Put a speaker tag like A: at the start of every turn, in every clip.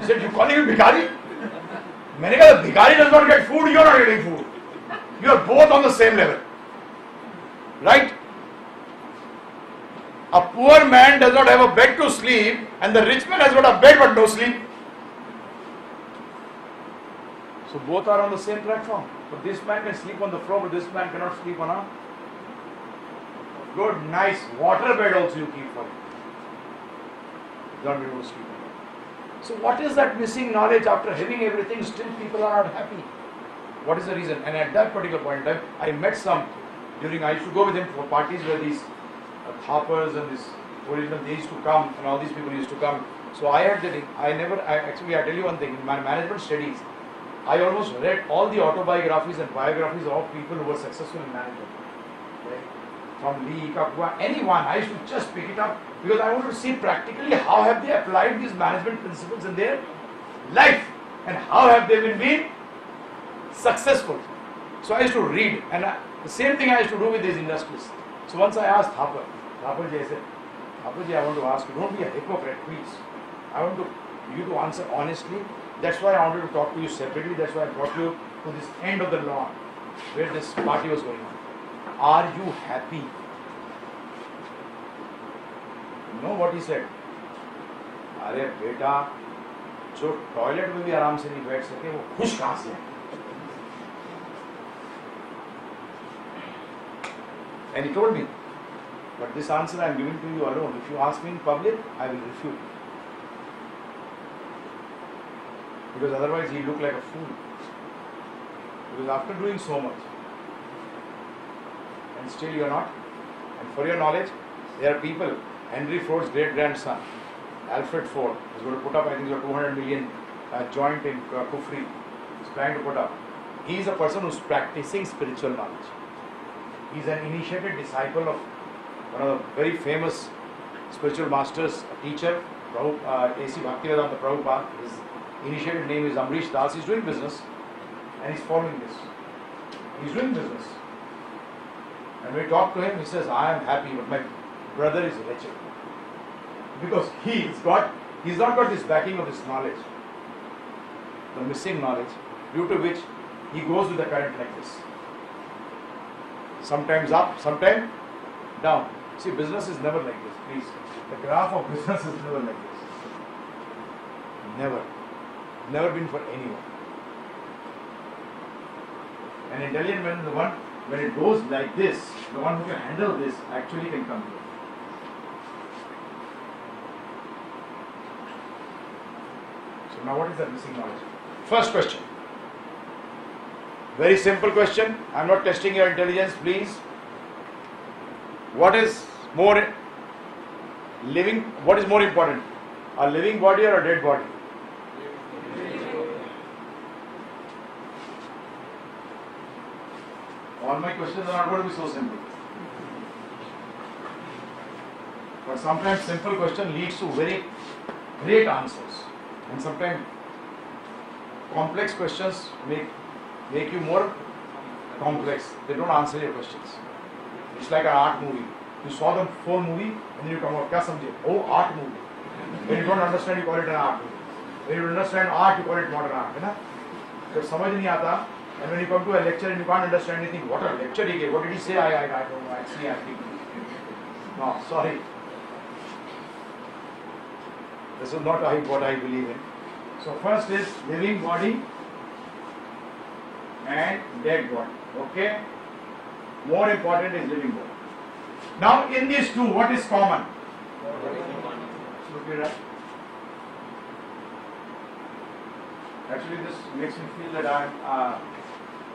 A: He said, you calling me bhikari? मैंने कहा, bhikari does not get food, you are not getting food. You are both on the same level. Right? A poor man does not have a bed to sleep, and the rich man has got a bed but no sleep. So both are on the same platform. But this man can sleep on the floor, but this man cannot sleep on a good, nice water bed also you keep for him. He's not able to sleep on it. So what is that missing knowledge? After having everything, still people are not happy. What is the reason? And at that particular point in time, I met some I used to go with him for parties where these Thappers and this original, they used to come, and all these people used to come. So I tell you one thing, in my management studies, I almost read all the autobiographies and biographies of people who were successful in management. Right? From Lee, Kapua, anyone, I used to just pick it up because I wanted to see practically how have they applied these management principles in their life and how have they been successful. So I used to read, and the same thing I used to do with these industries. So once I asked Thapparji, I said, Thapparji, I want to ask you, don't be a hypocrite, please. I want you to answer honestly. That's why I wanted to talk to you separately. That's why I brought you to this end of the lawn where this party was going on. Are you happy? You know what he said? अरे बेटा, जो toilet में भी आराम से नहीं बैठ सके, वो खुश कहाँ से है? And he told me, but this answer I am giving to you alone. If you ask me in public, I will refute. Because otherwise he look like a fool. Because after doing so much, and still you are not. And for your knowledge, there are people, Henry Ford's great-grandson, Alfred Ford, is going to put up, I think, 200 million joint in Kufri. He's planning to put up. He is a person who is practicing spiritual knowledge. He is an initiated disciple of one of the very famous spiritual masters, a teacher, A.C. Bhaktivedanta Prabhupada. His initiated name is Amrish Das. He's doing business and he's following this. He's doing business. And when we talk to him, he says, I am happy, but my brother is wretched. Because he's not got this backing of this knowledge, the missing knowledge, due to which he goes with the current like this. Sometimes up, sometimes down. See, business is never like this, please. The graph of business is never like this. Never. Never been for anyone. An intelligent man is the one, when it goes like this, the one who can handle this actually can come here. So now what is that missing knowledge? First question. Very simple question. I am not testing your intelligence, please. What is more important? A living body or a dead body? All my questions are not going to be so simple. But sometimes simple question leads to very great answers. And sometimes complex questions make you more complex. They don't answer your questions. It's like an art movie. You saw the full movie and then you come out, kya samjhe? Oh, art movie. When you don't understand, you call it an art movie. When you understand art, you call it modern art. So samajh nahi aata, and when you come to a lecture and you can't understand anything, what a lecture he gave. What did he say? I don't know. Actually, I think. No, sorry. This is not what I believe in. So first is living body and dead body. Okay? More important is living body. Now in these two, what is common? Absolutely right. Actually, this makes me feel that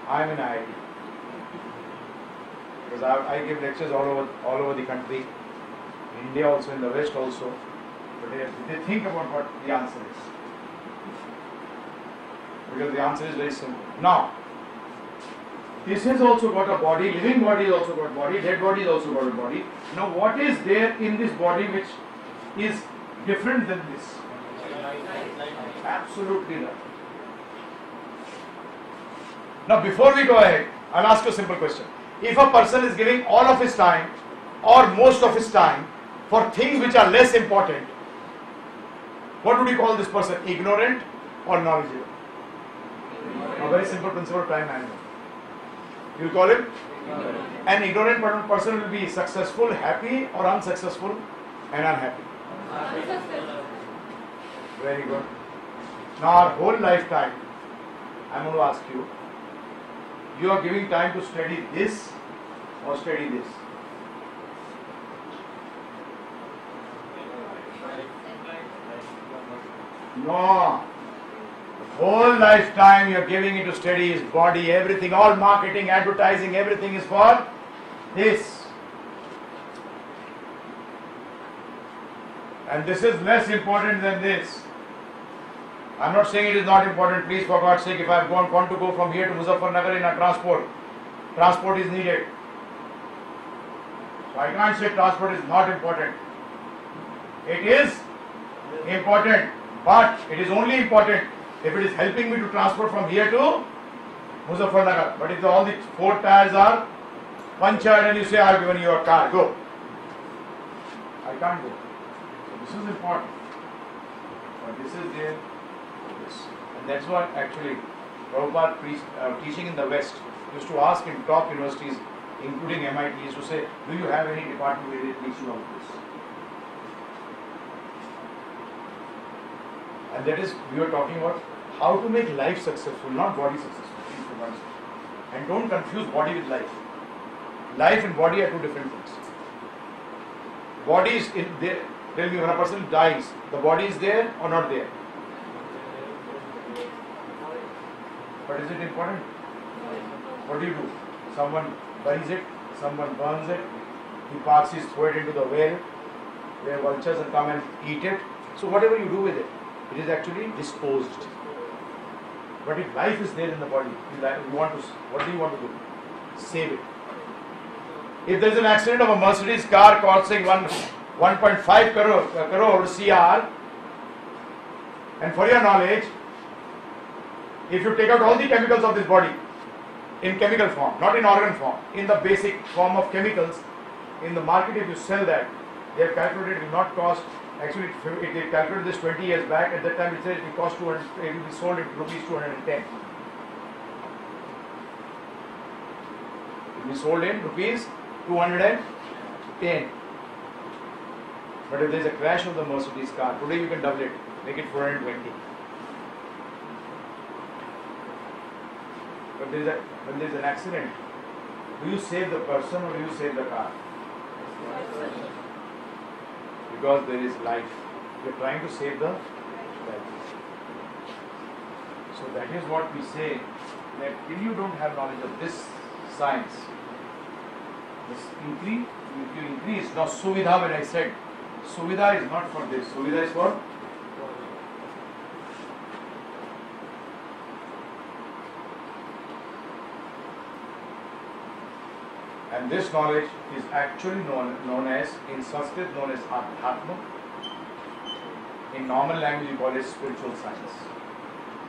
A: I'm in IIT. Because I give lectures all over the country, in India also, in the West also. But they think about what the answer is. Because the answer is very simple. Now, this has also got a body, living body has also got a body, dead body has also got a body. Now what is there in this body which is different than this? Absolutely right. Now before we go ahead, I'll ask you a simple question. If a person is giving all of his time or most of his time for things which are less important, What would you call this person? Ignorant or knowledgeable? A very simple principle of time management. You will call him? An ignorant person will be successful, happy, or unsuccessful and unhappy. Very good. Now our whole lifetime, I am going to ask you, you are giving time to study this or study this? No. The whole lifetime you are giving it to study his body, everything, all marketing, advertising, everything is for this. And this is less important than this. I am not saying it is not important. Please, for God's sake, if I want to go from here to Muzaffarnagar in a transport is needed. So I can't say transport is not important. It is important, but it is only important if it is helping me to transport from here to Muzaffarnagar. But if all the 4 tires are punctured and you say, I have given you a car, go. I can't go. So this is important. But this is there. And that's what actually Prabhupada teaching in the West used to ask in top universities, including MIT, used to say, do you have any department where they teach you all this? And that is, we are talking about how to make life successful, not body successful. And don't confuse body with life. Life and body are two different things. Body is in there. Tell me, when a person dies, the body is there or not there? But is it important? What do? Someone buries it, someone burns it, he parks his throw it into the well, where vultures will come and eat it. So whatever you do with it, it is actually disposed. But if life is there in the body, what do you want to do? Save it. If there is an accident of a Mercedes car costing 1.5 crore CR, and for your knowledge, if you take out all the chemicals of this body in chemical form, not in organ form, in the basic form of chemicals, in the market if you sell that, they have calculated it will not cost, actually they calculated this 20 years back, at that time it said it will cost 200, it will be sold at rupees 210. It will be sold in rupees 210. But if there is a crash of the Mercedes car, today you can double it, make it 420. But when there is an accident, do you save the person or do you save the car? Because there is life. You are trying to save the life. So that is what we say, that if you don't have knowledge of this science, this increase, if you increase, now Suvidha, when I said, Suvidha is not for this, Suvidha is for and this knowledge is actually known as, in Sanskrit known as Adhyatma. In normal language you call it spiritual science.